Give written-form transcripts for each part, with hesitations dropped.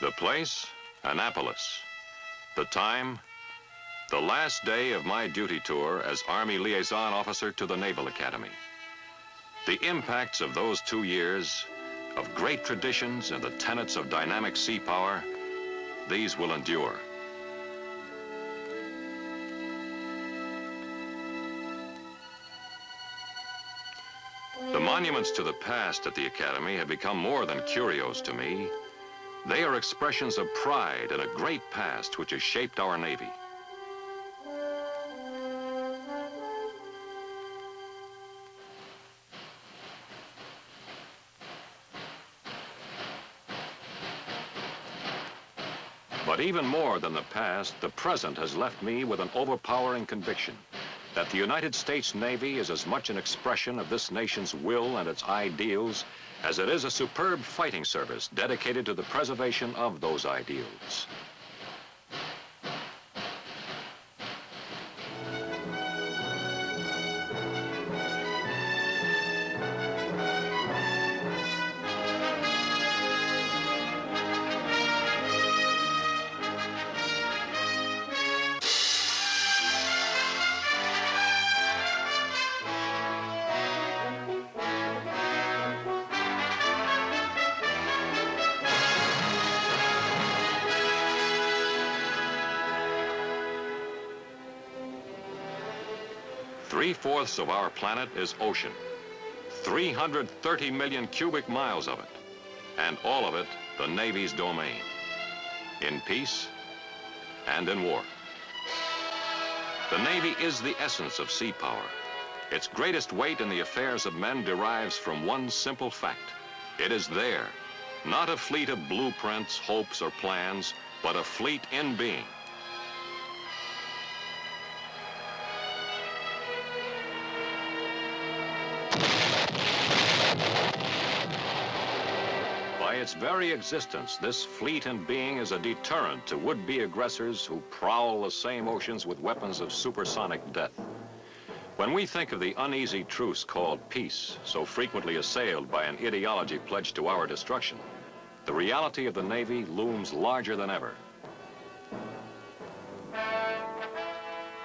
The place, Annapolis. The time, the last day of my duty tour as Army Liaison Officer to the Naval Academy. The impacts of those 2 years, of great traditions and the tenets of dynamic sea power, these will endure. The monuments to the past at the Academy have become more than curios to me. They are expressions of pride in a great past which has shaped our Navy. But even more than the past, the present has left me with an overpowering conviction that the United States Navy is as much an expression of this nation's will and its ideals as it is a superb fighting service dedicated to the preservation of those ideals. Three-fourths of our planet is ocean, 330 million cubic miles of it, and all of it the Navy's domain, in peace and in war. The Navy is the essence of sea power. Its greatest weight in the affairs of men derives from one simple fact. It is there, not a fleet of blueprints, hopes, or plans, but a fleet in being. By its very existence, this fleet in being is a deterrent to would-be aggressors who prowl the same oceans with weapons of supersonic death. When we think of the uneasy truce called peace, so frequently assailed by an ideology pledged to our destruction, the reality of the Navy looms larger than ever.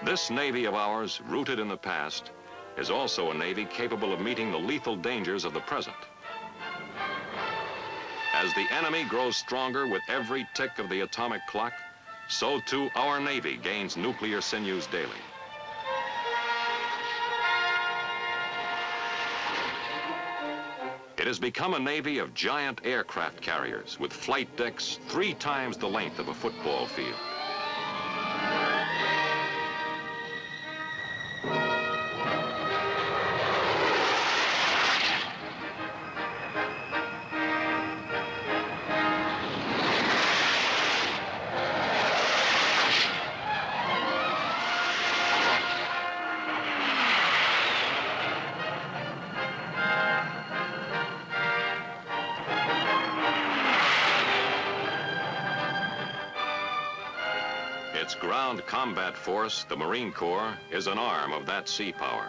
This Navy of ours, rooted in the past, is also a Navy capable of meeting the lethal dangers of the present. As the enemy grows stronger with every tick of the atomic clock, so too our Navy gains nuclear sinews daily. It has become a Navy of giant aircraft carriers with flight decks 3 times the length of a football field. Its ground combat force, the Marine Corps, is an arm of that sea power.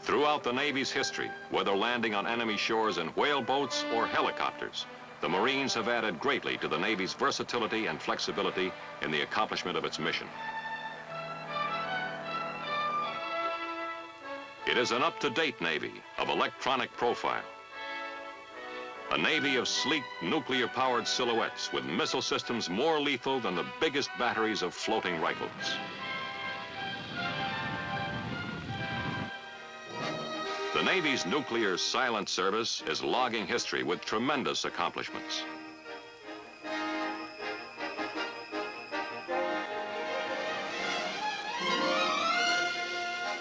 Throughout the Navy's history, whether landing on enemy shores in whale boats or helicopters, the Marines have added greatly to the Navy's versatility and flexibility in the accomplishment of its mission. It is an up-to-date Navy of electronic profile. A Navy of sleek, nuclear-powered silhouettes with missile systems more lethal than the biggest batteries of floating rifles. The Navy's nuclear silent service is logging history with tremendous accomplishments.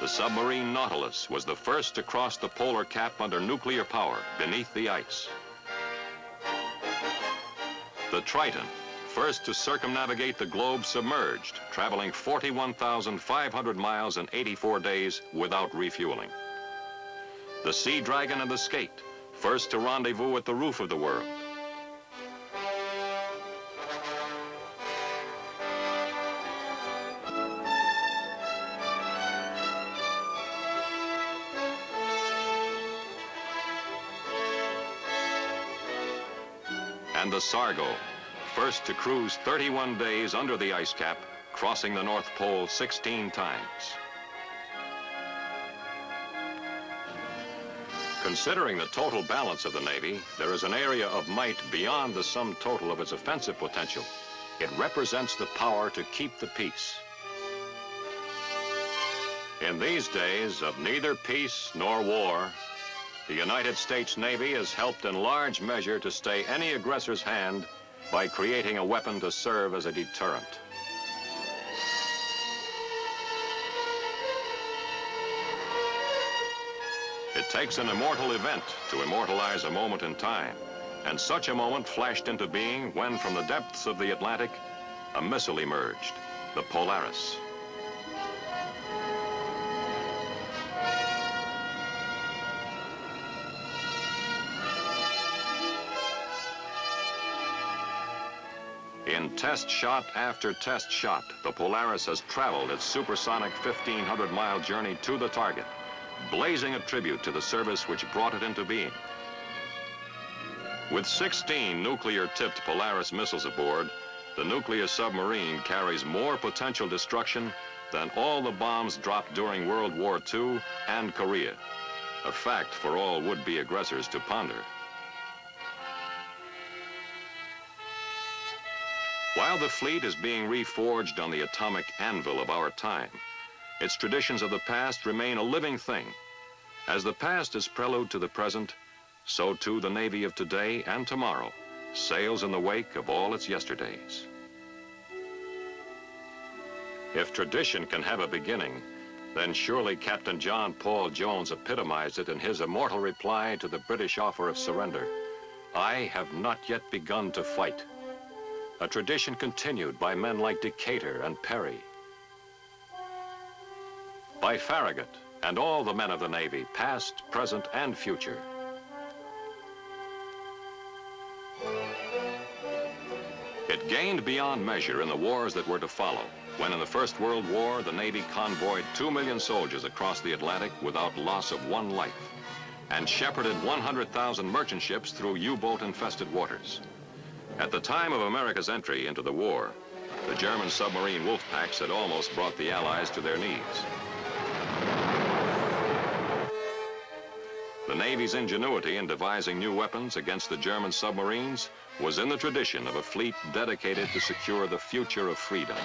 The submarine Nautilus was the first to cross the polar cap under nuclear power beneath the ice. The Triton, first to circumnavigate the globe submerged, traveling 41,500 miles in 84 days without refueling. The Sea Dragon and the Skate, first to rendezvous at the roof of the world. And the Sargo, first to cruise 31 days under the ice cap, crossing the North Pole 16 times. Considering the total balance of the Navy, there is an area of might beyond the sum total of its offensive potential. It represents the power to keep the peace. In these days of neither peace nor war, the United States Navy has helped in large measure to stay any aggressor's hand by creating a weapon to serve as a deterrent. It takes an immortal event to immortalize a moment in time, and such a moment flashed into being when from the depths of the Atlantic, a missile emerged, the Polaris. In test shot after test shot, the Polaris has traveled its supersonic 1,500-mile journey to the target, blazing a tribute to the service which brought it into being. With 16 nuclear-tipped Polaris missiles aboard, the nuclear submarine carries more potential destruction than all the bombs dropped during World War II and Korea, a fact for all would-be aggressors to ponder. While the fleet is being reforged on the atomic anvil of our time, its traditions of the past remain a living thing. As the past is prelude to the present, so too the Navy of today and tomorrow sails in the wake of all its yesterdays. If tradition can have a beginning, then surely Captain John Paul Jones epitomized it in his immortal reply to the British offer of surrender. "I have not yet begun to fight." A tradition continued by men like Decatur and Perry, by Farragut and all the men of the Navy, past, present, and future. It gained beyond measure in the wars that were to follow, when in the First World War, the Navy convoyed 2 million soldiers across the Atlantic without loss of one life, and shepherded 100,000 merchant ships through U-boat-infested waters. At the time of America's entry into the war, the German submarine wolf packs had almost brought the Allies to their knees. The Navy's ingenuity in devising new weapons against the German submarines was in the tradition of a fleet dedicated to secure the future of freedom.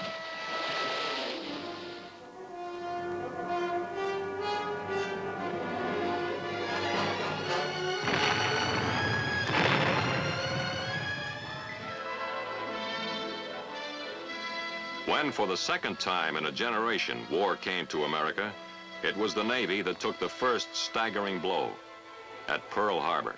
When, for the second time in a generation, war came to America, it was the Navy that took the first staggering blow at Pearl Harbor.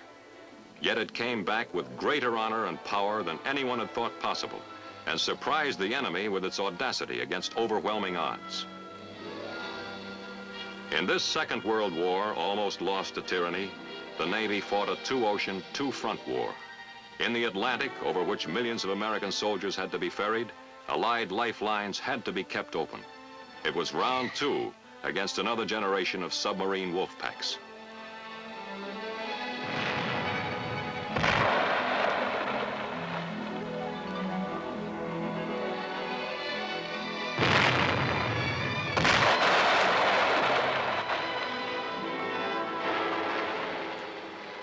Yet it came back with greater honor and power than anyone had thought possible, and surprised the enemy with its audacity against overwhelming odds. In this Second World War, almost lost to tyranny, the Navy fought a two-ocean, two-front war. In the Atlantic, over which millions of American soldiers had to be ferried, Allied lifelines had to be kept open. It was round two against another generation of submarine wolf packs.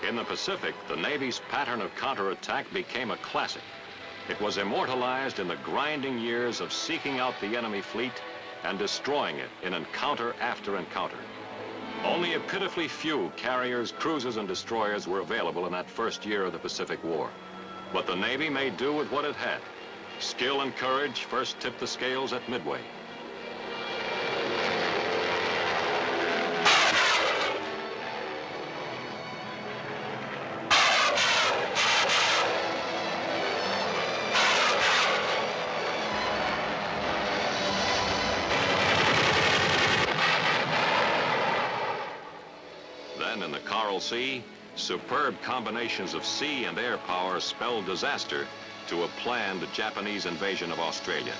In the Pacific, the Navy's pattern of counterattack became a classic. It was immortalized in the grinding years of seeking out the enemy fleet and destroying it in encounter after encounter. Only a pitifully few carriers, cruisers, and destroyers were available in that first year of the Pacific War. But the Navy made do with what it had. Skill and courage first tipped the scales at Midway. In the Coral Sea, superb combinations of sea and air power spelled disaster to a planned Japanese invasion of Australia.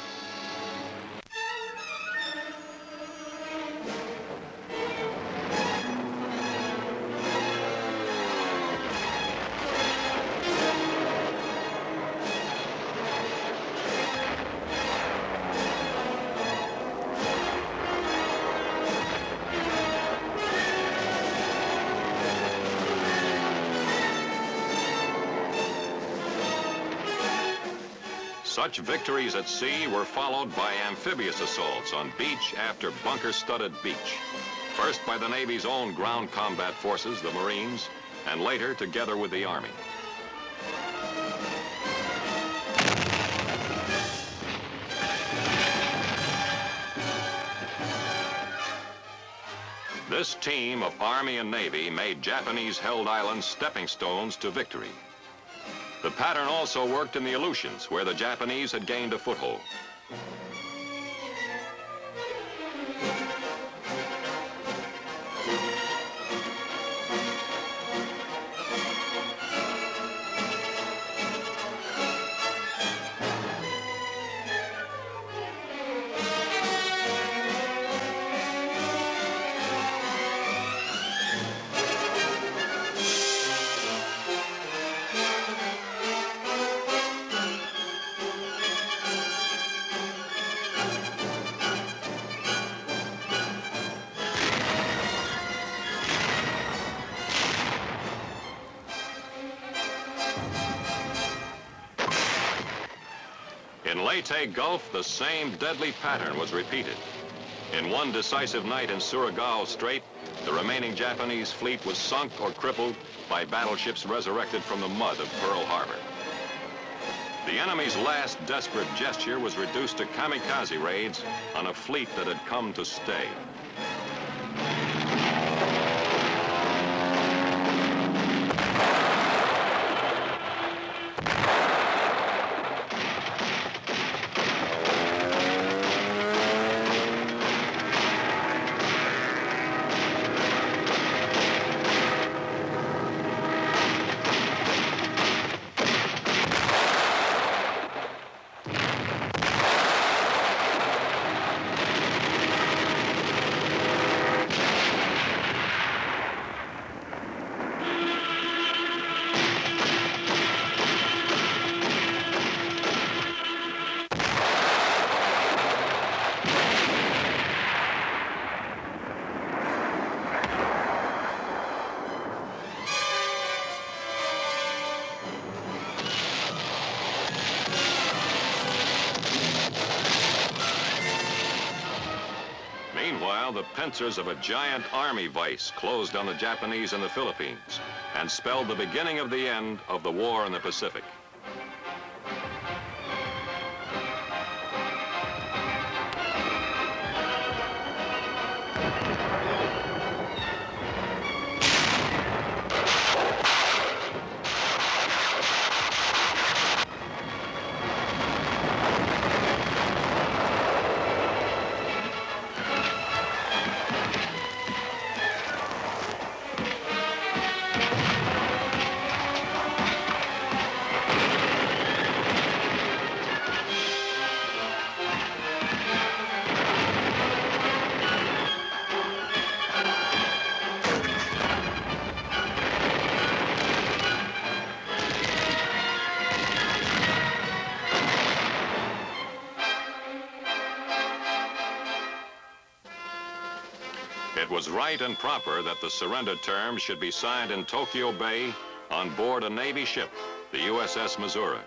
Such victories at sea were followed by amphibious assaults on beach after bunker-studded beach. First by the Navy's own ground combat forces, the Marines, and later together with the Army. This team of Army and Navy made Japanese-held islands stepping stones to victory. The pattern also worked in the Aleutians, where the Japanese had gained a foothold. In Leyte Gulf, the same deadly pattern was repeated. In one decisive night in Surigao Strait, the remaining Japanese fleet was sunk or crippled by battleships resurrected from the mud of Pearl Harbor. The enemy's last desperate gesture was reduced to kamikaze raids on a fleet that had come to stay. Meanwhile, the pincers of a giant army vice closed on the Japanese in the Philippines and spelled the beginning of the end of the war in the Pacific. It was right and proper that the surrender terms should be signed in Tokyo Bay on board a Navy ship, the USS Missouri.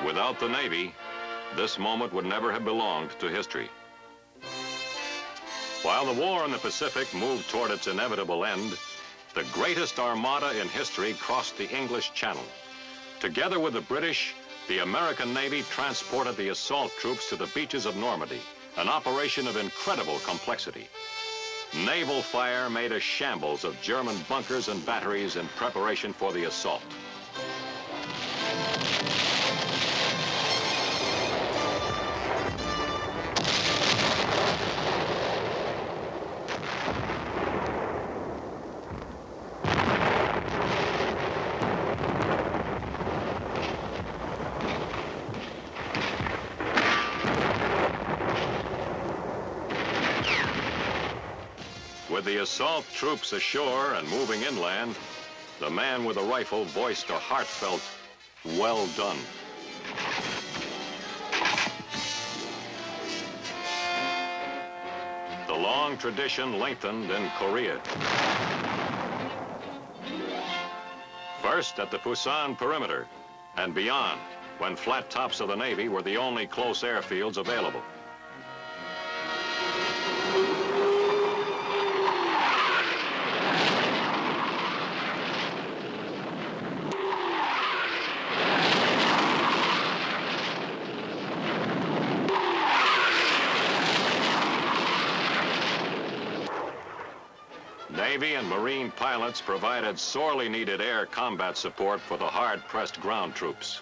Without the Navy, this moment would never have belonged to history. While the war in the Pacific moved toward its inevitable end, the greatest armada in history crossed the English Channel. Together with the British, the American Navy transported the assault troops to the beaches of Normandy, an operation of incredible complexity. Naval fire made a shambles of German bunkers and batteries in preparation for the assault. With the assault troops ashore and moving inland, the man with a rifle voiced a heartfelt, "Well done." The long tradition lengthened in Korea. First at the Busan perimeter and beyond, when flat tops of the Navy were the only close airfields available. Navy and Marine pilots provided sorely needed air combat support for the hard-pressed ground troops.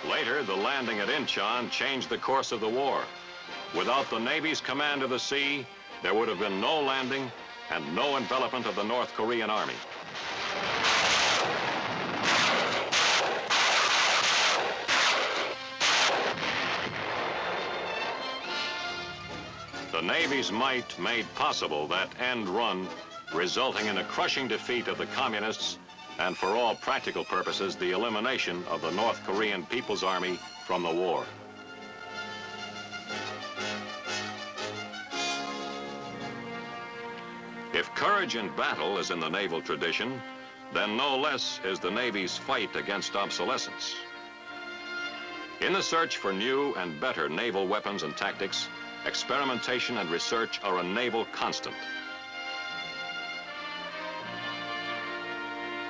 Later, the landing at Incheon changed the course of the war. Without the Navy's command of the sea, there would have been no landing and no envelopment of the North Korean Army. The Navy's might made possible that end run, resulting in a crushing defeat of the Communists and, for all practical purposes, the elimination of the North Korean People's Army from the war. If courage in battle is in the naval tradition, then no less is the Navy's fight against obsolescence. In the search for new and better naval weapons and tactics, experimentation and research are a naval constant.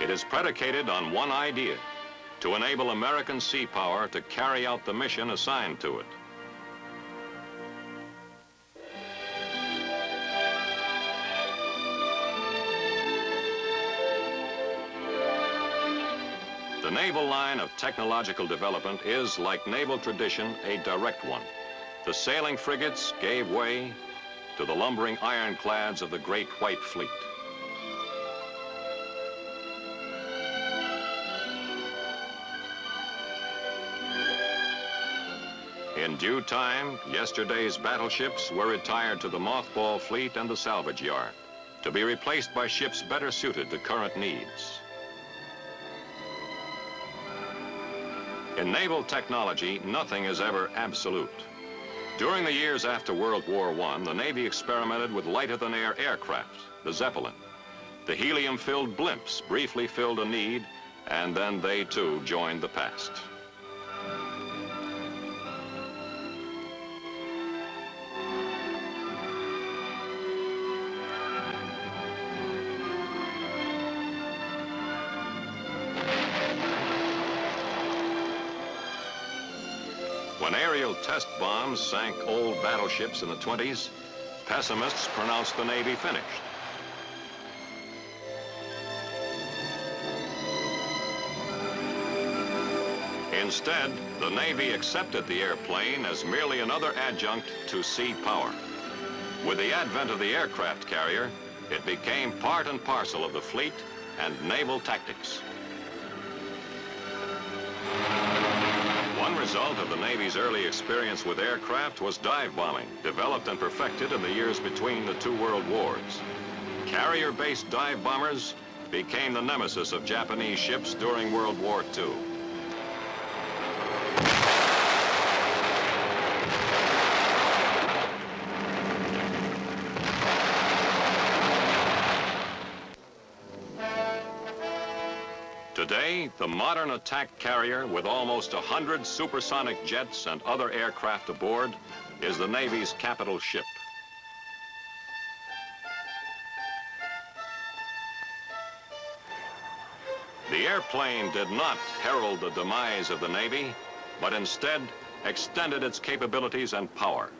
It is predicated on one idea: to enable American sea power to carry out the mission assigned to it. The naval line of technological development is, like naval tradition, a direct one. The sailing frigates gave way to the lumbering ironclads of the Great White Fleet. In due time, yesterday's battleships were retired to the mothball fleet and the salvage yard, to be replaced by ships better suited to current needs. In naval technology, nothing is ever absolute. During the years after World War I, the Navy experimented with lighter-than-air aircraft, the Zeppelin. The helium-filled blimps briefly filled a need, and then they too joined the past. When aerial test bombs sank old battleships in the 20s, pessimists pronounced the Navy finished. Instead, the Navy accepted the airplane as merely another adjunct to sea power. With the advent of the aircraft carrier, it became part and parcel of the fleet and naval tactics. One result of the Navy's early experience with aircraft was dive bombing, developed and perfected in the years between the two world wars. Carrier-based dive bombers became the nemesis of Japanese ships during World War II. Today, the modern attack carrier with almost 100 supersonic jets and other aircraft aboard is the Navy's capital ship. The airplane did not herald the demise of the Navy, but instead extended its capabilities and power.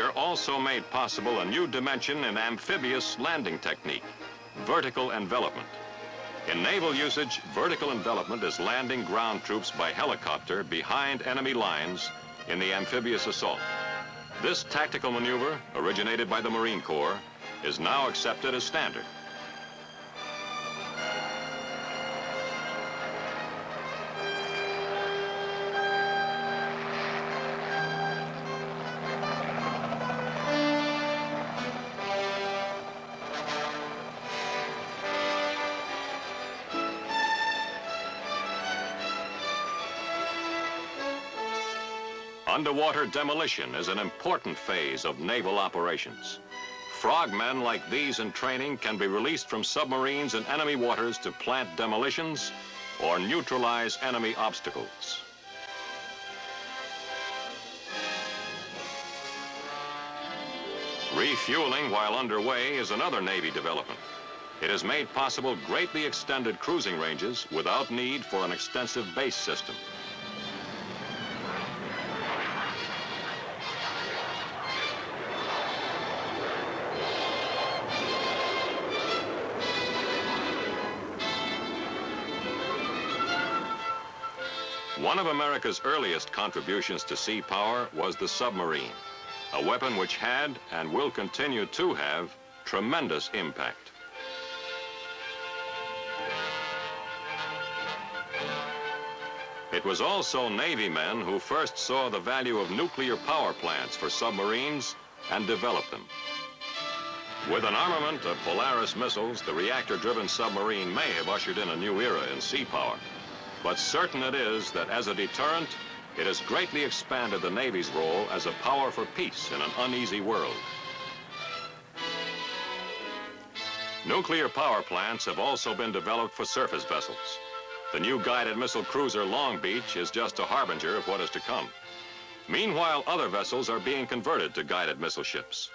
Underwater also made possible a new dimension in amphibious landing technique, vertical envelopment. In naval usage, vertical envelopment is landing ground troops by helicopter behind enemy lines in the amphibious assault. This tactical maneuver, originated by the Marine Corps, is now accepted as standard. Underwater demolition is an important phase of naval operations. Frogmen like these in training can be released from submarines in enemy waters to plant demolitions or neutralize enemy obstacles. Refueling while underway is another Navy development. It has made possible greatly extended cruising ranges without need for an extensive base system. One of America's earliest contributions to sea power was the submarine, a weapon which had and will continue to have tremendous impact. It was also Navy men who first saw the value of nuclear power plants for submarines and developed them. With an armament of Polaris missiles, the reactor-driven submarine may have ushered in a new era in sea power. But certain it is that as a deterrent, it has greatly expanded the Navy's role as a power for peace in an uneasy world. Nuclear power plants have also been developed for surface vessels. The new guided missile cruiser Long Beach is just a harbinger of what is to come. Meanwhile, other vessels are being converted to guided missile ships.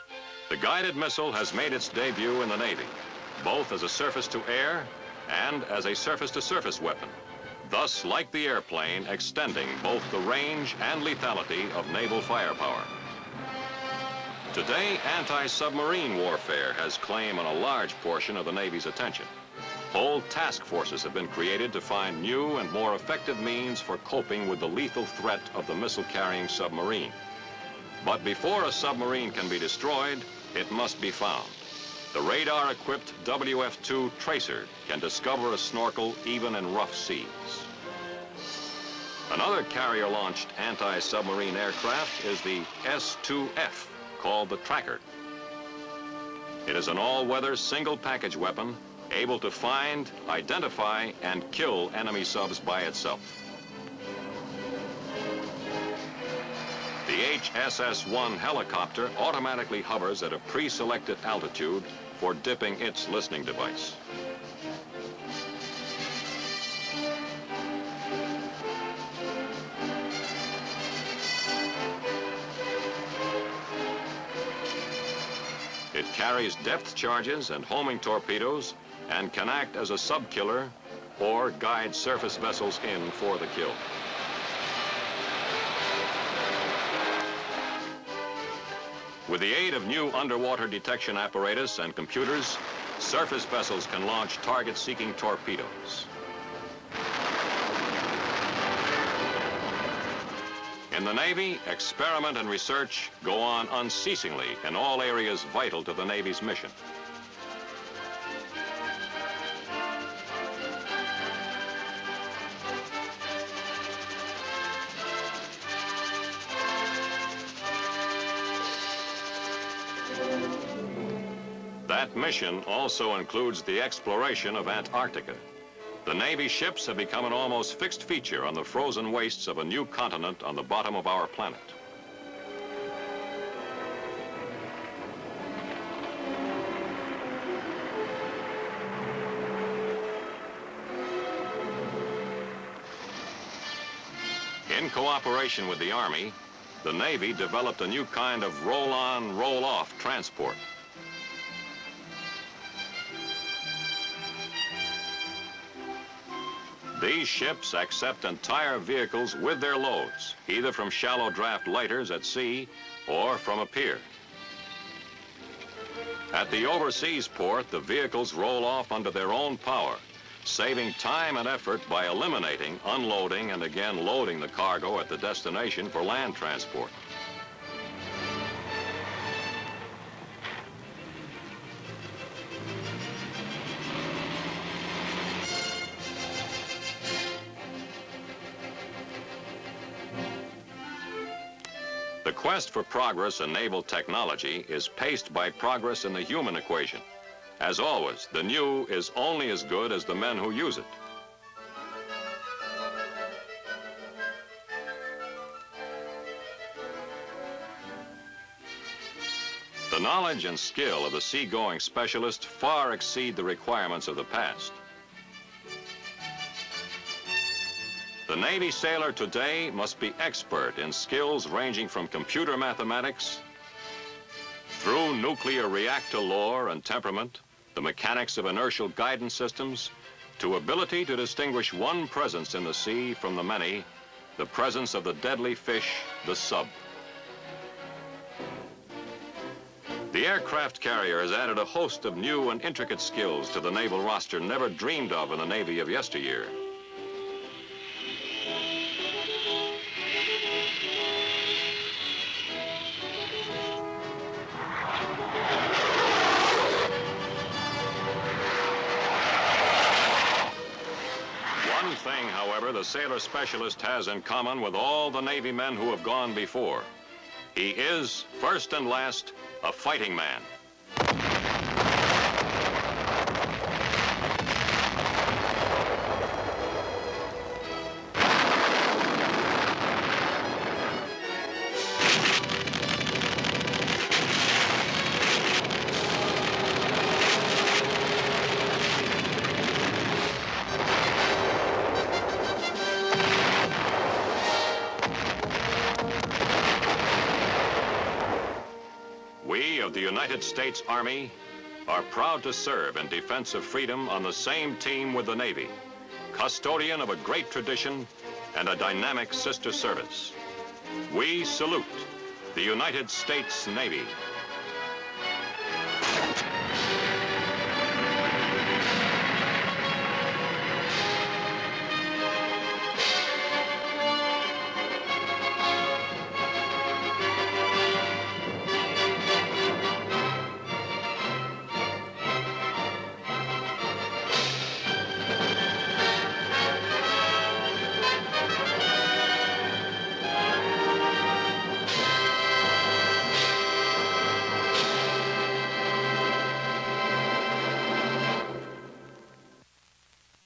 The guided missile has made its debut in the Navy, both as a surface-to-air and as a surface-to-surface weapon. Thus, like the airplane, extending both the range and lethality of naval firepower. Today, anti-submarine warfare has claim on a large portion of the Navy's attention. Whole task forces have been created to find new and more effective means for coping with the lethal threat of the missile-carrying submarine. But before a submarine can be destroyed, it must be found. The radar-equipped WF-2 tracer can discover a snorkel even in rough seas. Another carrier-launched anti-submarine aircraft is the S-2F, called the Tracker. It is an all-weather single-package weapon able to find, identify, and kill enemy subs by itself. The HSS-1 helicopter automatically hovers at a pre-selected altitude for dipping its listening device. It carries depth charges and homing torpedoes and can act as a sub-killer or guide surface vessels in for the kill. With the aid of new underwater detection apparatus and computers, surface vessels can launch target-seeking torpedoes. In the Navy, experiment and research go on unceasingly in all areas vital to the Navy's mission. That mission also includes the exploration of Antarctica. The Navy ships have become an almost fixed feature on the frozen wastes of a new continent on the bottom of our planet. In cooperation with the Army, the Navy developed a new kind of roll-on, roll-off transport. These ships accept entire vehicles with their loads, either from shallow draft lighters at sea or from a pier. At the overseas port, the vehicles roll off under their own power, saving time and effort by eliminating unloading and again loading the cargo at the destination for land transport. The quest for progress in naval technology is paced by progress in the human equation. As always, the new is only as good as the men who use it. The knowledge and skill of the seagoing specialist far exceed the requirements of the past. The Navy sailor today must be expert in skills ranging from computer mathematics through nuclear reactor lore and temperament, the mechanics of inertial guidance systems, to ability to distinguish one presence in the sea from the many, the presence of the deadly fish, the sub. The aircraft carrier has added a host of new and intricate skills to the naval roster never dreamed of in the Navy of yesteryear. One thing, however, the sailor specialist has in common with all the Navy men who have gone before. He is, first and last, a fighting man. We of the United States Army are proud to serve in defense of freedom on the same team with the Navy, custodian of a great tradition and a dynamic sister service. We salute the United States Navy.